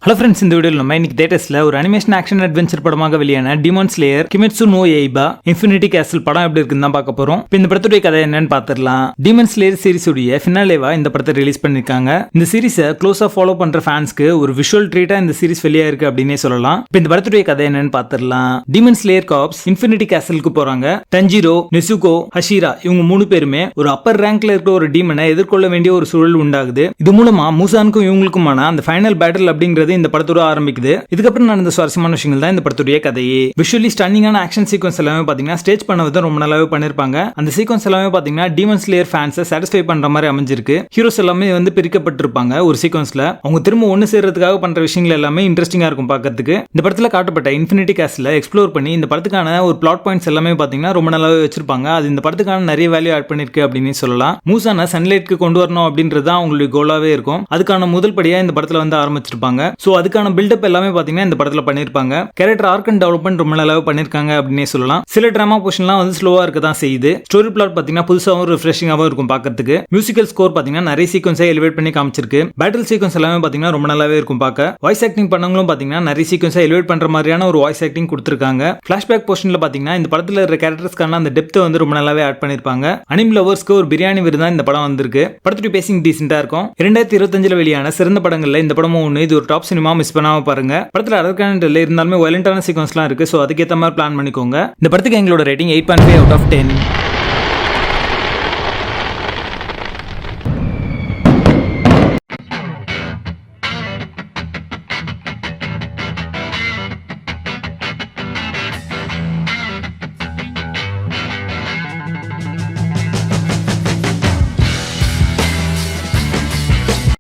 Hello friends, இந்த வீடியோவில் நம்ம இன்னைக்கு தேட்டர்ஸ்ல ஒரு அனிமேஷன் ஆக்ஷன் அட்வென்ச்சர் படமாக வெளியான டிமான் ஸ்லேயர் கிமெட்சு நோ யைபா இன்ஃபினிட்டி கேசல் படம் எப்படி இருக்குன்னு தான் பார்க்க போறோம். இப்போ இந்த படத்துடைய கதை என்னன்னு பார்த்துடலாம். டிமான் ஸ்லேயர் சீரிஸ் உடைய ஃபினாலேவா இந்த படத்தை ரிலீஸ் பண்ணிருக்காங்க. இந்த சீரிஸை க்ளோஸா ஃபாலோ பண்ற ஃபேன்ஸ்க்கு ஒரு விஷுவல் ட்ரீட்டா இந்த சீரிஸ் வெளியா இருக்கு அப்படின்னே சொல்லலாம். இப்போ இந்த படத்துடைய கதை என்னன்னு பார்த்துடலாம். டிமான் ஸ்லேயர் காப்ஸ் இன்ஃபினிட்டி கேசலுக்கு போறாங்க. டஞ்சிரோ, நெசுகோ, ஹஷிரா இவங்க மூணு பேருமே ஒரு அப்பர் ரேங்க்ல இருக்கிற ஒரு டீமனை எதிர்கொள்ள வேண்டிய ஒரு சூழல் உண்டாகுது. இது மூலமா மூசானுக்கும் இவங்களுக்குமான அந்த ஃபைனல் பேட்டில் அப்படிங்கிறது இந்த படத்தோட ஆரம்பிக்குது. இதுக்கப்புறம் நடந்த சுவாரஸ்யமான விஷயங்கள் தான் இந்த படத்துடைய கதையே. விஷுவலி ஸ்டன்னிங்கான ஆக்ஷன் சீக்வன்ஸ் எல்லாமே பாத்தீங்கன்னா ஸ்டேஜ் பண்ணது ரொம்ப நல்லாவே பண்ணிருப்பாங்க. அந்த சீக்வன்ஸ் எல்லாமே பாத்தீங்கன்னா டிமான் ஸ்லேயர் ஃபேன்ஸை சாட்டிஸ்ஃபை பண்ற மாதிரி அமைஞ்சிருக்கு. ஹீரோஸ் எல்லாமே பிரிக்கப்பட்டிருப்பாங்க ஒரு சீக்வன்ஸ்ல. அவங்க திரும்ப ஒன்னு சேர்றதுக்காக பண்ற விஷயங்கள் எல்லாமே இன்ட்ரெஸ்டிங்கா இருக்கும் பார்க்கிறதுக்கு. இந்த படத்துல காட்டப்பட்ட இன்ஃபினிட்டி கேஸ்ல எக்ஸ்ப்ளோர் பண்ணி இந்த படத்துக்கான ஒரு பிளாட் பாயிண்ட்ஸ் எல்லாமே பாத்தீங்கன்னா ரொம்ப நல்லாவே வச்சிருப்பாங்க. அது இந்த படத்துக்கான நிறைய வேல்யூ ஆட் பண்ணிருக்கு அப்படின்னு சொல்லலாம். மூசான சன்லைட்க்கு கொண்டு வரணும் அப்படின்றது தான் அவங்களுடைய கோலாவே இருக்கும். அதுக்கான முதல் படியா இந்த படத்துல ஆரம்பிச்சிருப்பாங்க. சோ அதுக்கான பில்டப் எல்லாமே பாத்தீங்கன்னா இந்த படத்துல பண்ணிருப்பாங்க. கேரக்டர் ஆர்க் அண்ட் டெவலப்மெண்ட் ரொம்ப நல்லாவே பண்ணிருக்காங்க அப்படின்னே சொல்லலாம். சில டிராமா போர்ஷன்லாம் ஸ்லோவா இருக்க தான் செய்யுது. ஸ்டோரி பிளாட் பாத்தீங்கன்னா புதுசாவும் ரிஃப்ரெஷிங்காவும் இருக்கும் பார்க்கிறதுக்கு. மியூசிக்கல் ஸ்கோர் பாத்தீங்கன்னா நிறைய சீக்வன்ஸை எலிவேட் பண்ணி காமிச்சிருக்கு. பேட்டில் சீக்வன்ஸ் எல்லாமே பாத்தீங்கன்னா ரொம்ப நல்லாவே இருக்கும் பார்க்க. வாய்ஸ் ஆக்டிங் பண்ணவங்களும் பாத்தீங்கன்னா நிறைய சீக்வன்ஸை எலிவேட் பண்ற மாதிரியான ஒரு வாய்ஸ் ஆக்டிங் கொடுத்திருக்காங்க. ஃபிளாஷ்பேக் போர்ஷன்ல பாத்தீங்கன்னா இந்த படத்துல இருக்கிற கேரக்டர்ஸ்க்கான அந்த டெப்த் ரொம்ப நல்லாவே ஆட் பண்ணிருப்பாங்க. அனிம் லவர்ஸ்க்கு ஒரு பிரியாணி விருதா இந்த படம் வந்திருக்கு. படத்துடைய பேசிங் டீசென்ட்டா இருக்கும். 2025 வெளியான சிறந்த படங்கள்ல இந்த படமும் ஒன்று. இது ஒரு டாப் சினிமா, மிஸ் பண்ணாம பாருங்க. படத்துல அதற்கான இருந்தாலுமே வயலண்டான சீக்வன்ஸ்லாம் இருக்கு. சோ அதுக்கேற்ற மாதிரி பிளான் பண்ணிக்கோங்க. இந்த படத்துக்கு எங்களோட ரேட்டிங் 8.5 out of 10.